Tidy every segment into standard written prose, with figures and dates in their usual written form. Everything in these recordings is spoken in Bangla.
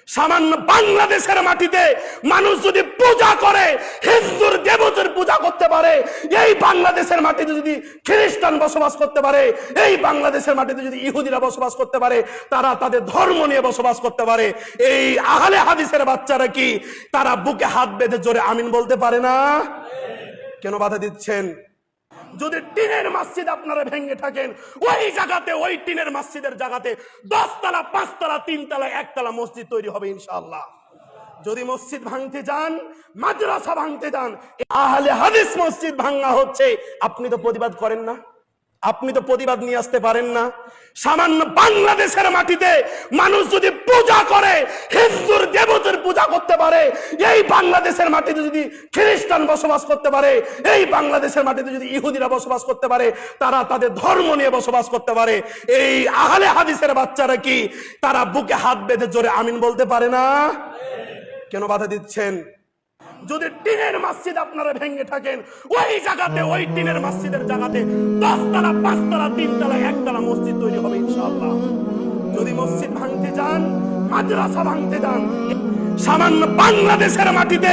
সামান্য বাংলাদেশের মাটিতে মানুষ যদি পূজা করে, হিন্দুর দেবতার পূজা করতে পারে, এই বাংলাদেশের মাটিতে যদি খ্রিস্টান বসবাস করতে পারে, এই বাংলাদেশের মাটিতে যদি ইহুদিরা বসবাস করতে পারে, তারা তাদের ধর্ম নিয়ে বসবাস করতে পারে, এই আহলে হাদিসের বাচ্চারা কি তারা বুকে হাত বেঁধে জোরে আমিন বলতে পারে না? কেন বাধা দিচ্ছেন? যদি টিনের মসজিদ আপনারা ভেঙে থাকেন, ওই জায়গাতে, ওই টিনের মসজিদের জায়গাতে 10 তলা, 5 তলা, 3 তলা, 1 তলা মসজিদ তৈরি হবে ইনশাআল্লাহ। যদি মসজিদ ভাঙতে যান, মাদ্রাসা ভাঙতে যান, আহলে হাদিস মসজিদ ভাঙা হচ্ছে, আপনি তো প্রতিবাদ করেন না, আপনি তো প্রতিবাদ নিয়ে আসতে পারেন না। সামান্য বাংলাদেশের মাটিতে মানুষ যদি পূজা করে, হিন্দুর দেবতার পূজা করতে পারে, এই বাংলাদেশের মাটিতে যদি খ্রিস্টান বসবাস করতে পারে, এই বাংলাদেশের মাটিতে যদি ইহুদিরা বসবাস করতে পারে, তারা তাদের ধর্ম নিয়ে বসবাস করতে পারে, এই আহলে হাদিসের বাচ্চারা কি তারা বুকে হাত বেঁধে জোরে আমিন বলতে পারে না? কেন বাধা দিচ্ছেন? যদি টিনের মসজিদ আপনারা ভেঙে থাকেন, ওই জায়গাতে, ওই টিনের মসজিদের জায়গাতে 10 তলা, 5 তলা, 3 তলা, 1 তলা মসজিদ তৈরি হবে ইনশাআল্লাহ। যদি মসজিদ ভাঙতে যান, মাদ্রাসা ভাঙতে যান, সামান্য বাংলাদেশের মাটিতে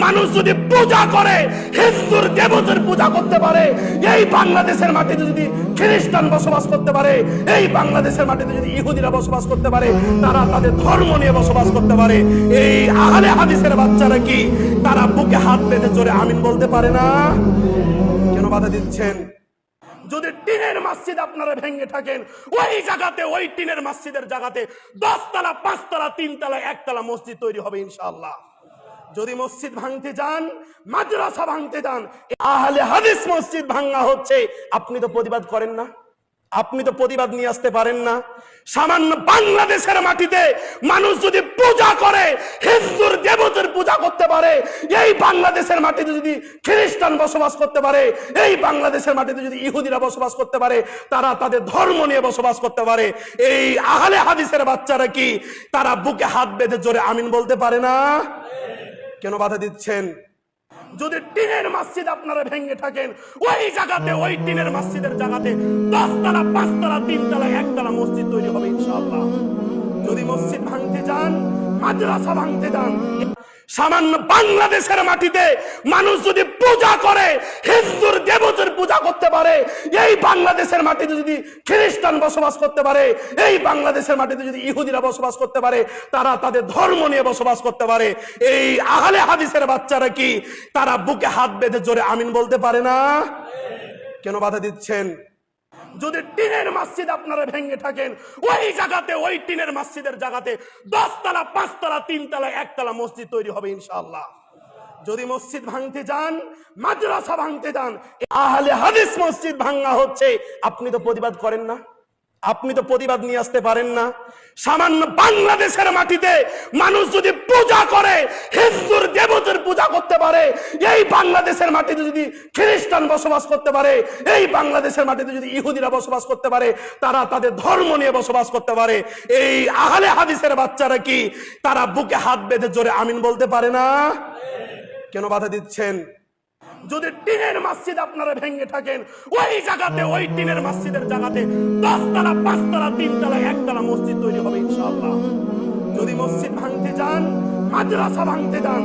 মানুষ যদি পূজা করে, হিন্দুর দেবতার পূজা করতে পারে, এই বাংলাদেশের মাটিতে যদি খ্রিস্টান বসবাস করতে পারে, এই বাংলাদেশের মাটিতে যদি ইহুদিরা বসবাস করতে পারে, তারা তাদের ধর্ম নিয়ে বসবাস করতে পারে, এই আহলে হাদিসের বাচ্চারা কি তারা বুকে হাত বেঁধে জোরে আমিন বলতে পারে না? কেন বাধা দিচ্ছেন? যদি টিনের মসজিদ আপনারা ভেঙে থাকেন, ওই জায়গাতে, ওই টিনের মসজিদের জায়গাতে 10 তলা, 5 তলা, 3 তলা, 1 তলা মসজিদ তৈরি হবে ইনশাআল্লাহ। যদি মসজিদ ভাঙতে যান, মাদ্রাসা ভাঙতে যান, আহলে হাদিস মসজিদ ভাঙা হচ্ছে, আপনি তো প্রতিবাদ করেন না, আপনি তো প্রতিবাদ নিয়ে আসতে পারেন না। সামান্য বাংলাদেশের মাটিতে মানুষ যদি পূজা করে, হিন্দুর দেবতার পূজা করতে পারে, এই বাংলাদেশের মাটিতে যদি খ্রিস্টান বসবাস করতে পারে, এই বাংলাদেশের মাটিতে যদি ইহুদিরা বসবাস করতে পারে, তারা তাদের ধর্ম নিয়ে বসবাস করতে পারে, এই আহলে হাদিসের বাচ্চারা কি তারা বুকে হাত বেঁধে জোরে আমিন বলতে পারে না? কেন বাধা দিচ্ছেন? যদি টিনের মসজিদ আপনারা ভেঙে থাকেন, ওই জায়গাতে, ওই টিনের মসজিদের জায়গাতে 10 তলা, 5 তলা, 3 তলা, 1 তলা মসজিদ তৈরি হবে ইনশাআল্লাহ। যদি মসজিদ ভাঙতে যান, মাদ্রাসা ভাঙতে যান, সামান্য বাংলাদেশের মাটিতে মানুষ যদি পূজা করে, হিন্দুর দেবতার পূজা করতে পারে, এই বাংলাদেশের মাটিতে যদি খ্রিস্টান বসবাস করতে পারে, এই বাংলাদেশের মাটিতে যদি ইহুদিরা বসবাস করতে পারে, তারা তাদের ধর্ম নিয়ে বসবাস করতে পারে, এই আহলে হাদিসের বাচ্চারা কি তারা বুকে হাত বেঁধে জোরে আমিন বলতে পারে না? কেন বাধা দিচ্ছেন? যদি টিনের মসজিদ আপনারা ভেঙে থাকেন, ওই জায়গাতে, ওই টিনের মসজিদের জায়গাতে 10 তলা, 5 তলা, 3 তলা, 1 তলা মসজিদ তৈরি হবে ইনশাআল্লাহ। যদি মসজিদ ভাঙতে যান, মাদ্রাসা ভাঙতে যান, আহলে হাদিস মসজিদ ভাঙা হচ্ছে, আপনি তো প্রতিবাদ করেন না, আপনি তো প্রতিবাদ নিয়ে আসতে পারেন না। সামান্য বাংলাদেশের মাটিতে মানুষ যদি পূজা করে, হিন্দুর দেবতার পূজা করতে পারে, এই বাংলাদেশের মাটিতে যদি খ্রিস্টান বসবাস করতে পারে, এই বাংলাদেশের মাটিতে যদি ইহুদিরা বসবাস করতে পারে, তারা তাদের ধর্ম নিয়ে বসবাস করতে পারে, এই আহলে হাদিসের বাচ্চারা কি তারা বুকে হাত বেঁধে জোরে আমিন বলতে পারে না? কেন বাধা দিচ্ছেন? যদি টিনের মসজিদ আপনারা ভেঙে থাকেন, ওই জায়গাতে, ওই টিনের মসজিদের জায়গাতে 10 তলা, 5 তলা, 3 তলা, 1 তলা মসজিদ তৈরি হবে ইনশাআল্লাহ। যদি মসজিদ ভাঙতে যান, মাদ্রাসা ভাঙতে যান,